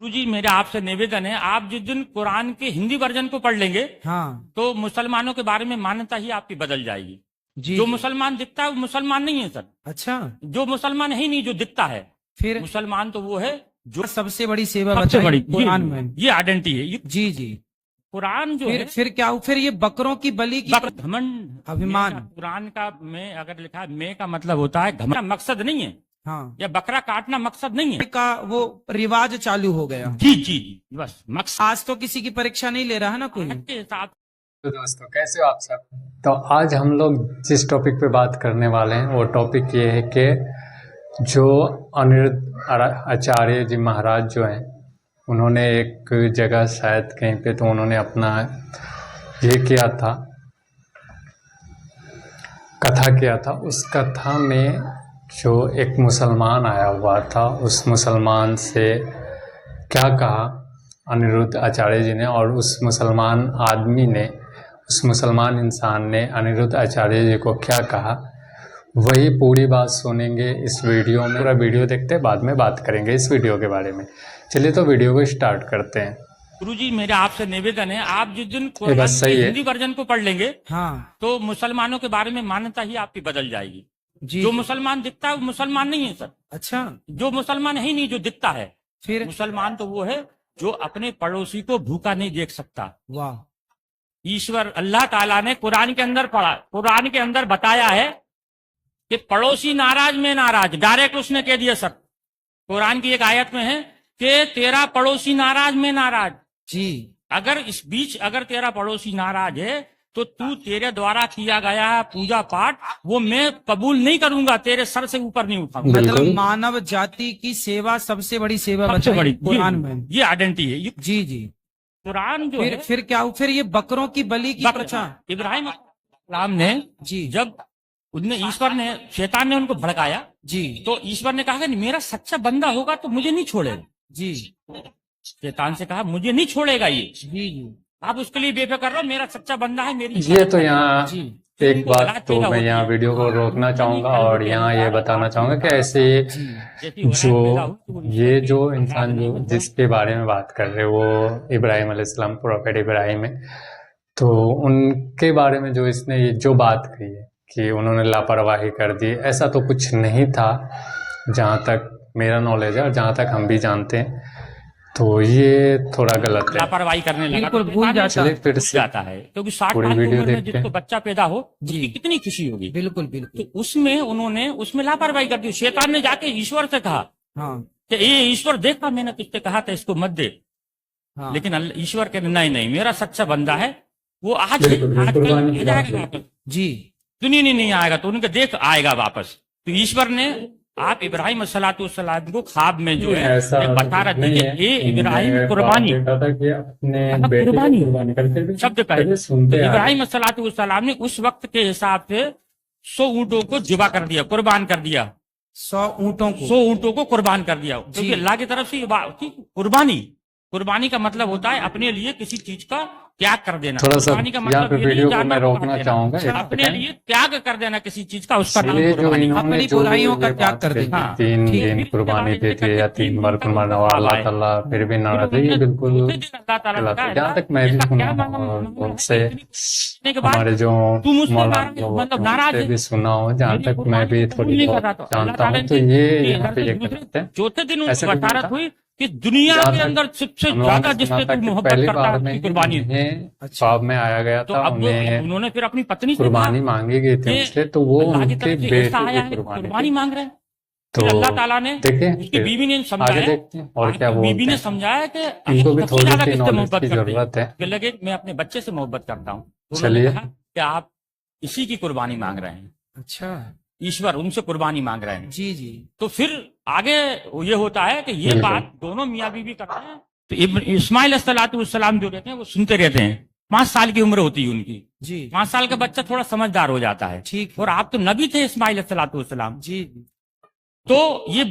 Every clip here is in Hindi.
गुरुजी मेरा आपसे निवेदन है, आप जिस दिन कुरान के हिंदी वर्जन को पढ़ लेंगे हाँ तो मुसलमानों के बारे में मान्यता ही आपकी बदल जाएगी। जी जो जी। मुसलमान दिखता है वो मुसलमान नहीं है सर। अच्छा, जो मुसलमान है ही नहीं, जो दिखता है फिर मुसलमान तो वो है जो सबसे बड़ी सेवा सबसे बताई बड़ी कुरान में। ये आइडेंटिटी है। ये जी जी। कुरान जो फिर है फिर क्या फिर ये बकरों की बलि की घमंड अभिमान। में का- कुरान का में अगर लिखा है में का मतलब होता है घमंड, मकसद नहीं है, हाँ या बकरा काटना मकसद नहीं है। का वो रिवाज चालू हो गया। जी जी जी, बस मकसद आज तो किसी की परीक्षा नहीं ले रहा है ना कोई। के हिसाब। तो दोस्तों कैसे हो आप सब। तो आज हम लोग जिस टॉपिक पे बात करने वाले हैं वो टॉपिक ये है कि जो अनिरुद्ध आचार्य जी महाराज जो हैं उन्होंने एक जगह शायद कहीं पे तो उन्होंने अपना ये किया था, कथा किया था। उस कथा में जो एक मुसलमान आया हुआ था उस मुसलमान से क्या कहा अनिरुद्ध आचार्य जी ने, और उस मुसलमान आदमी ने, उस मुसलमान इंसान ने अनिरुद्ध आचार्य जी को क्या कहा, वही पूरी बात सुनेंगे इस वीडियो में। पूरा वीडियो देखते हैं, बाद में बात करेंगे इस वीडियो के बारे में। चलिए तो वीडियो को स्टार्ट करते हैं। गुरुजी मेरा आपसे निवेदन है, आप जिस दिन ये कुरान बस सही के है। हिंदी वर्जन को पढ़ लेंगे हाँ तो मुसलमानों के बारे में मान्यता ही आपकी बदल जाएगी। जी जो जी। मुसलमान दिखता है वो मुसलमान नहीं है सर। अच्छा, जो मुसलमान है ही नहीं, जो दिखता है फिर मुसलमान तो वो है जो अपने पड़ोसी को भूखा नहीं देख सकता। वाह। ईश्वर अल्लाह ताला ने कुरान के अंदर पढ़ा, कुरान के अंदर बताया है कि पड़ोसी नाराज में नाराज, डायरेक्ट उसने कह दिया सर। कुरान की एक आयत में है कि तेरा पड़ोसी नाराज में नाराज। जी अगर इस बीच अगर तेरा पड़ोसी नाराज है तो तू तेरे द्वारा किया गया पूजा पाठ वो मैं कबूल नहीं करूंगा, तेरे सर से ऊपर नहीं उठाऊंगा। मतलब बिल्कुल। मानव जाति की सेवा सबसे बड़ी सेवा सबसे बताई बड़ी कुरान में। ये आइडेंटिटी है। ये जी जी। कुरान जो है फिर क्या फिर ये बकरों की बलि की प्रथा। इब्राहिम अलैहिस्सलाम ने जी जब उनने ईश्वर ने शैतान ने उनको भड़काया जी तो ईश्वर ने कहा कि मेरा सच्चा बंदा होगा तो मुझे नहीं छोड़ेगा। जी शैतान से कहा मुझे नहीं छोड़ेगा ये, जी जी आप उसके लिए बेफिक्र रहो, मेरा सच्चा बंदा है, मेरी ये तो यहाँ जी। एक बात तो मैं यहाँ वीडियो को रोकना चाहूँगा और यहाँ ये बताना चाहूँगा कि ऐसे जो ये जो इंसान जो जिसके बारे में बात कर रहे हैं वो इब्राहिम अलैहिस्सलाम, प्रोफेट इब्राहिम है। तो उनके बारे में जो इसने ये जो बात कही है कि उन्होंने लापरवाही कर दी, ऐसा तो कुछ नहीं था जहाँ तक मेरा नॉलेज है और जहाँ तक हम भी जानते हैं। तो ये थोड़ा गलत है, लापरवाही करने लगा बिल्कुल तो भूल शैतान जाता चलिए फिर भूल से जाता है, क्योंकि 60 पूरी साल की वीडियो उम्र में देखते जिसको हैं। बच्चा पैदा हो जी। उसकी कितनी खुशी होगी। बिल्कुल तो बिल्कुल। उसमें उन्होंने उसमें लापरवाही कर दी। शैतान ने जाके ईश्वर से कहा हाँ कि ये ईश्वर देखा मैंने तुझसे कहा था इसको मत दे, हाँ लेकिन ईश्वर के नहीं नहीं मेरा सच्चा बंदा है वो आज बिल्कुल, आज बिल्कुल, कल कुर्बानी आ जाएगा की बात वापस, जी दुनिया नहीं आएगा तो उनके देख आएगा वापस। तो ईश्वर ने आप इब्राहिम सलाम को ख्वाब में जो है ऐसा एक बता नहीं रहे है। थे ये इब्राहिम मैंने कुर्बानी देखा था कि अपने मतलब बेटे को कुर्बानी कुर्बानी करते हुए शब्द कहे पहले सुनते आ रहे इब्राहिम सलाम ने उस वक्त के हिसाब से 100 ऊँटों को जिबा कर दिया, कुर्बान कर दिया। 100 ऊँटों को 100 ऊँटों को कुर्बान कर दिया, क्योंकि अल्लाह की तरफ से ये बात थी। कुर्बानी का मतलब होता है अपने लिए किसी चीज का त्याग कर देना। थोड़ा सा कुर्बानी का यहाँ मतलब पे ये नहीं वीडियो को जानवर मैं को रोकना काट देना। चाहूंगा एक अपने सेकंड। लिए त्याग कर देना किसी चीज का, उसका नाम ये जो कुर्बानी। इन्होंने अपनी जो बुराइयों का ये त्याग बात कर कही, देना। हाँ, 3 ठीक है। दिन फिर कुर्बानी उसके बाद देती है या 3 बार कुर्बान हुआ अल्लाह ताला फिर भी नाराज है, ये बिल्कुल गलत है। जहाँ तक मैं भी सुना हूँ और बहुत से हमारे जो तू मुझसे मौलाना लोग मतलब होते हैं, नाराज उनसे है। भी सुना हो, जहाँ तक मैं भी थोड़ी बहुत जानता हूँ। तो ये यहाँ पे ये गलत है। चौथे दिन ऐसे उनकी कुछ नहीं बशारत था। हुई कि दुनिया जहाँ के तक अंदर सबसे हम लोगों ज्यादा ने जिससे सुना था तू कि मोहब्बत पहली करता बार है में उसकी कुर्बानी। उन्हें अच्छा। ख्वाब में आया गया तो था, अब उन्हें उन्होंने फिर अपनी पत्नी से कुर्बानी कहा मांगी गई थी कि उससे, तो वो अल्लाह की उनके तरफ से बेटे ऐसा आया की है कुर्बानी कुर्बानी थी। मांग रहे हैं। तो फिर अल्लाह ताला ने देखें उसकी फिर बीवी ने आगे समझाया, देखते हैं और क्या आपकी बोलते बीवी ने हैं। समझाया कि इनको भी सबसे थोड़ी ज्यादा सी किससे नॉलेज मोहब्बत की करते हैं? जरूरत है। फिर लगे मैं अपने बच्चे से मोहब्बत करता हूँ। तो चलिए। उन्होंने कहा कि आप इसी की कुर्बानी मांग रहे हैं, अच्छा ईश्वर उनसे कुर्बानी मांग रहे हैं। जी जी। तो फिर आगे ये होता है कि ये बिल्कुल। बात दोनों मियाँ बीवी करते हैं। तो इस्माइल सलाम जो रहते हैं वो सुनते रहते हैं। 5 साल की उम्र होती है उनकी। जी 5 साल का बच्चा थोड़ा समझदार हो जाता है। ठीक है। और आप तो नबी थे इस्माइल सलाम। जी तो ये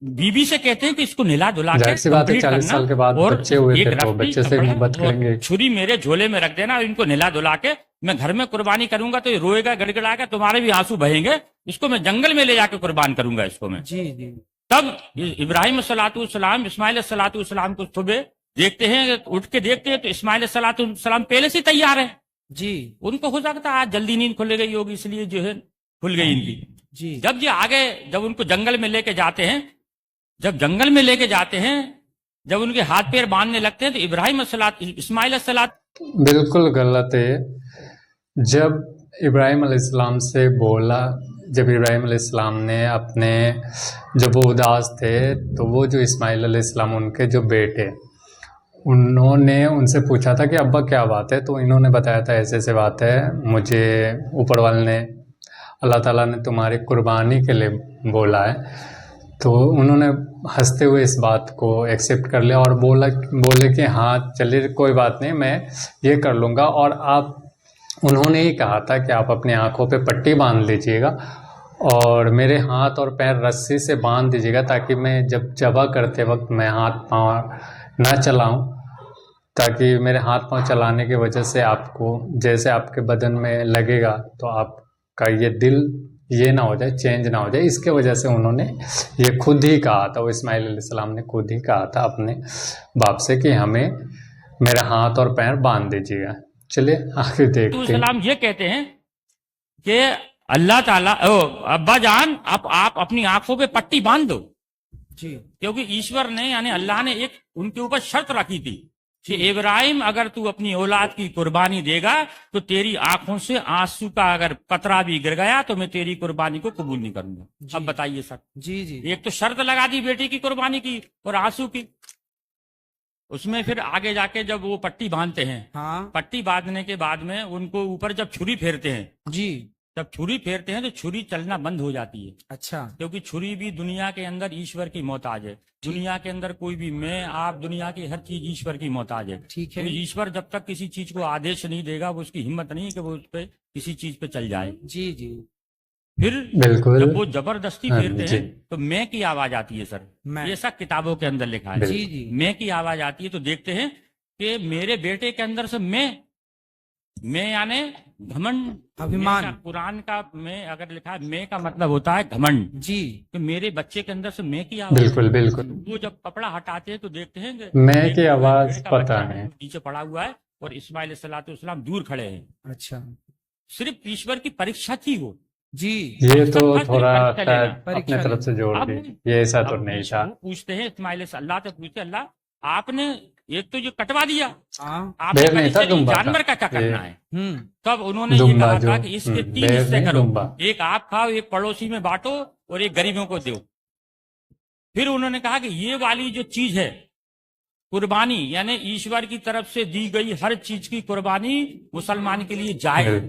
बीबी से कहते हैं कि इसको निला धुला के जाहिर सी बात है, complete 40 करना साल के बाद और बच्चे हुए एक थे तो रस्सी, बच्चे से कपड़ा मोहब्बत और करेंगे। छुरी मेरे झोले में रख देना और इनको निला धुला के मैं घर में कुर्बानी करूंगा तो ये रोएगा, गड़गड़ाएगा, तुम्हारे भी आंसू बहेंगे, इसको मैं जंगल में ले जाकर कुर्बान करूंगा इसको मैं। जी जी। तब इब्राहिम सलाम इस्माइल सलाम को सुबह देखते हैं, उठ के देखते हैं तो इस्माइल सलाम पहले से तैयार है। जी उनको हो सकता है आज जल्दी नींद खुल गई होगी, इसलिए जो है खुल गई इनकी। जी जब ये आगे, जब उनको जंगल में लेके जाते हैं, जब जंगल में लेके जाते हैं, जब उनके हाथ पैर बांधने लगते हैं तो इब्राहिम इस्माइल बिल्कुल गलत है। जब इब्राहिम अलैहिस्सलाम से बोला, जब इब्राहिम अलैहिस्सलाम ने अपने, जब वो उदास थे तो वो जो इस्माइल अलैहिस्सलाम उनके जो बेटे, उन्होंने उनसे पूछा था कि अब्बा क्या बात है, तो इन्होंने बताया था ऐसे ऐसे बात है, मुझे ऊपर वाले ने, अल्लाह ताला ने तुम्हारी कुर्बानी के लिए बोला है। तो उन्होंने हंसते हुए इस बात को एक्सेप्ट कर लिया और बोले कि हाँ चलिए कोई बात नहीं, मैं ये कर लूँगा। और आप, उन्होंने ही कहा था कि आप अपनी आँखों पे पट्टी बांध लीजिएगा और मेरे हाथ और पैर रस्सी से बांध दीजिएगा, ताकि मैं जब ज़बह करते वक्त मैं हाथ पाँव ना चलाऊं, ताकि मेरे हाथ पाँव चलाने की वजह से आपको, जैसे आपके बदन में लगेगा तो आपका ये दिल ये ना हो जाए, चेंज ना हो जाए। इसके वजह से उन्होंने ये खुद ही कहा था, वो इस्माइल अलैहिस्सलाम ने खुद ही कहा था अपने बाप से कि हमें मेरा हाथ और पैर बांध दीजिएगा। चलिए आगे देखते हैं। सलाम ये कहते हैं कि अल्लाह ताला, अब्बा जान आप अपनी आंखों पे पट्टी बांध दो, जी क्योंकि ईश्वर ने यानी अल्लाह ने एक उनके ऊपर शर्त रखी थी कि इब्राहिम अगर तू अपनी औलाद की कुर्बानी देगा तो तेरी आंखों से आंसू का अगर कतरा भी गिर गया तो मैं तेरी कुर्बानी को कबूल नहीं करूंगा। अब बताइए सर, जी जी एक तो शर्त लगा दी बेटी की कुर्बानी की और आंसू की, उसमें फिर आगे जाके जब वो पट्टी बांधते हैं, हाँ पट्टी बांधने के बाद में उनको ऊपर जब छुरी फेरते हैं, जी, जब छुरी फेरते हैं तो छुरी चलना बंद हो जाती है, अच्छा क्योंकि छुरी भी दुनिया के अंदर ईश्वर की मोहताज है। दुनिया के अंदर कोई भी, मैं आप, दुनिया की हर चीज ईश्वर की मोहताज है। ठीक है। तो ईश्वर जब तक किसी चीज को आदेश नहीं देगा, वो उसकी हिम्मत नहीं है कि वो उस पर किसी चीज पे चल जाए। जी जी फिर बिल्कुल। जब वो जबरदस्ती हाँ, फेरते जी। हैं तो मैं की आवाज आती है सर, मैं। ये सब किताबों के अंदर लिखा है। जी जी मैं की आवाज आती है तो देखते हैं कि मेरे बेटे के अंदर से मैं यानी घमंड, अभिमान। मैं का, कुरान का मैं अगर लिखा है, मैं का मतलब होता है घमंड, जी कि मेरे बच्चे के अंदर से मैं की आवाज। बिल्कुल बिल्कुल। वो जब कपड़ा हटाते हैं तो देखते हैं कि मैं की आवाज भेड़ का पता बच्चा नहीं। नीचे पड़ा हुआ है और इस्माइल सलाम दूर खड़े हैं। अच्छा सिर्फ ईश्वर की परीक्षा थी वो। जी ये तो परीक्षा थोड़ा लेना। शायद परीक्षा अपने तरफ से जोड़ अब- दी, ये ऐसा तो अब नहीं था। वो पूछते हैं इस्माइल से, अल्लाह से पूछते, अल्लाह आपने एक तो ये कटवा दिया, हाँ आपने भेड़ नहीं कहा था, इससे दुम्बा जानवर था। का क्या करना ये- है। तब उन्होंने ये दुम्बा कहा था जो- कि इसके 3 भेड़ हिस्से नहीं, करो, दुम्बा। एक आप खाओ, एक पड़ोसी में बांटो और एक गरीबों को दो। फिर उन्होंने कहा कि ये वाली जो चीज है कुर्बानी, यानी ईश्वर की तरफ से दी गई हर चीज की कुर्बानी मुसलमान के लिए जायज है।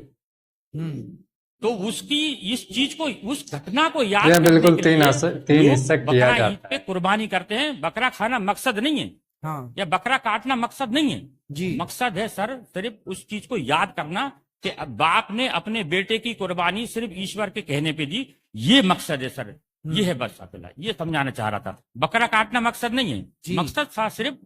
तो उसकी इस चीज को, उस घटना को याद ये करने बिल्कुल के तीन लिए लोग हिस्सा किया बकरा जाता ईद पे कुर्बानी करते हैं। बकरा खाना मकसद नहीं है, हाँ या बकरा काटना मकसद नहीं है। जी मकसद है सर सिर्फ उस चीज को याद करना कि बाप ने अपने बेटे की कुर्बानी सिर्फ ईश्वर के कहने पे दी, ये मकसद है सर। ये है बस अकेला, ये समझाना चाह रहा था। बकरा काटना मकसद नहीं है, जी। मकसद था सिर्फ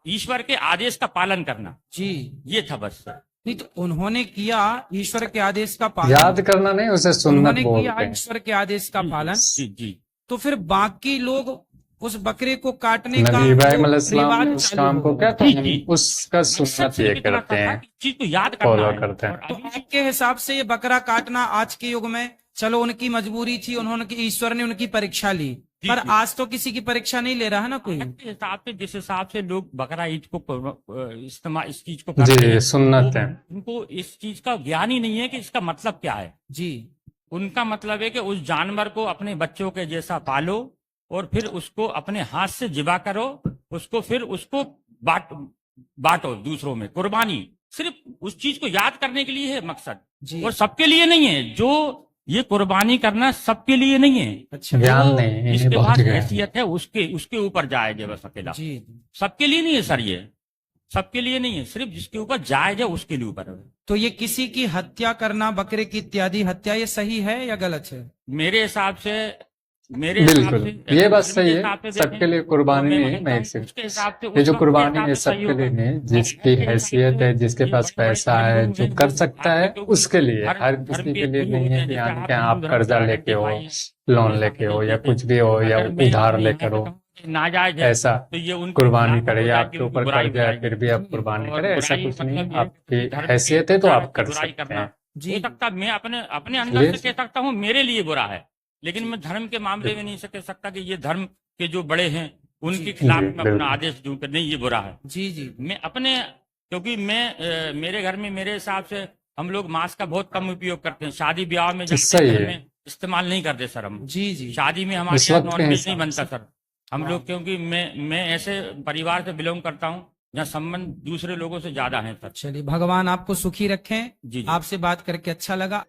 ईश्वर के आदेश का पालन करना, जी ये था बस सर। नहीं तो उन्होंने किया ईश्वर के आदेश का पालन, याद करना नहीं, उसे सुन्नत उन्होंने किया बोलते हैं। ईश्वर के आदेश का पालन, जी जी तो फिर बाकी लोग उस बकरे को काटने का नबी इब्राहिम जो अलैहिस्सलाम रिवाज उस चालू काम को हो क्या गया। कहते हैं, उसका सुन्नत ये करते हैं, चीज को याद फॉलो करना है। करते हैं। और तो अभी आपके हिसाब से ये बकरा काटना आज के युग में, चलो उनकी मजबूरी थी, उन्होंने, ईश्वर ने उनकी परीक्षा ली, जी, पर जी। आज तो किसी की परीक्षा नहीं ले रहा है ना कोई। के हिसाब से, जिस हिसाब से लोग बकरा ईद को इस्तेमाल, इस चीज को करते जी हैं, सुन्नत है। उनको इस चीज का ज्ञान ही नहीं है कि इसका मतलब क्या है। जी उनका मतलब है कि उस जानवर को अपने बच्चों के जैसा पालो और फिर उसको अपने हाथ से जिबा करो, उसको फिर उसको बांटो दूसरों में। कुर्बानी सिर्फ उस चीज को याद करने के लिए है मकसद, जी और सबके लिए नहीं है। जो ये कुर्बानी करना सबके लिए नहीं है। अच्छा ज्ञान वो नहीं, इन्हें जिसके बहुत पास ज्ञान है। हैसियत है उसके ऊपर जाएगा बस अकेला। जी सबके लिए नहीं है सर, ये सबके लिए नहीं है, सिर्फ जिसके ऊपर जायज है उसके लिए ऊपर है। तो ये किसी की हत्या करना, बकरे की इत्यादि हत्या, ये सही है या गलत है? मेरे हिसाब से मेरे हिसाब बिल्कुल, से ये बात धर्म सही के है। हिसाब से सबके देखें लिए तो कुर्बानी मैं नहीं है, मानता मैं हूँ एक से उसके हिसाब से ये उस जो वक्त के कुर्बानी हिसाब है से सही सबके लिए होगा। नहीं, और जिसकी आज के हिसाब हैसियत से है, जिसके ये पास बड़े बड़े पैसा है, धर्मगुरु जो हैं कर जो सकता आज है, के, क्योंकि उसके लिए, हर हर धर्म किसी के के लिए गुरु नहीं होते है हैं, कि जैसे यानी आप कि हिंदू आप धर्म से कर्जा लेके हो, आइडेंटिफाई हैं, लोन मेरे लेके साथ हो, या देते कुछ हैं। भी हो, या अगर मैं उधार अपने यहाँ लेकर पे हो, कहूँ कि नाजायज है ऐसा तो ये उनके कुर्बानी खिलाफ करे, हो या जाए कि आपके उनकी ऊपर बुराई कर्जा है बुराई फिर है। भी आप कुर्बानी और करें, ऐसा बुराई कुछ नहीं। मतलब ये है कि आपकी किसी धर्म की हैसियत है तो तरह आप की कर बुराई सकते करना हैं। हो जी सकता, मैं अपने अपने अंदर इसलिए से कह सकता हूँ मेरे लिए बुरा है, लेकिन मैं धर्म के मामले में नहीं कह सकता कि ये धर्म के जो बड़े हैं उनके जी खिलाफ जी मैं अपना बिल्कुल, आदेश दूं कि नहीं ये बुरा है। जी जी मैं अपने, क्योंकि मैं मेरे घर में मेरे हिसाब से हम लोग मांस का बहुत कम उपयोग करते हैं, शादी ब्याह में जाते हैं सही घर है। में इस्तेमाल नहीं करते सर हम। जी जी शादी में हमारे इस यहाँ वक्त के नॉनवेज नहीं हिसाब बनता से सर। हम लोग, क्योंकि मैं ऐसे परिवार से बिलोंग करता हूँ जहाँ संबंध दूसरे लोगों से ज्यादा है सर। चलिए, भगवान आपको सुखी रखें। जी जी। आपसे बात करके अच्छा लगा।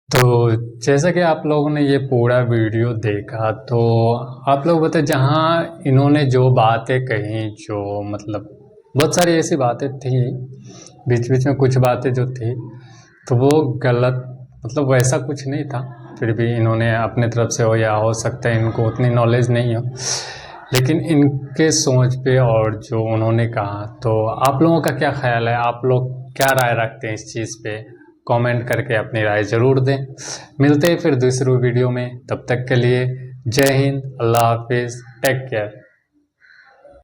तो जैसा कि आप लोगों ने ये पूरा वीडियो देखा, तो आप लोग बताए जहाँ इन्होंने जो बातें कही, जो मतलब बहुत सारी ऐसी बातें थी, बीच बीच में कुछ बातें जो थी तो वो गलत, मतलब वैसा कुछ नहीं था। फिर भी इन्होंने अपने तरफ से, हो या हो सकता है इनको उतनी नॉलेज नहीं हो, लेकिन इनके सोच पे और जो उन्होंने कहा, तो आप लोगों का क्या ख्याल है? आप लोग क्या राय रखते हैं इस चीज़ पे? कमेंट करके अपनी राय ज़रूर दें। मिलते हैं फिर दूसरी वीडियो में, तब तक के लिए जय हिंद, अल्लाह हाफिज़, टेक केयर।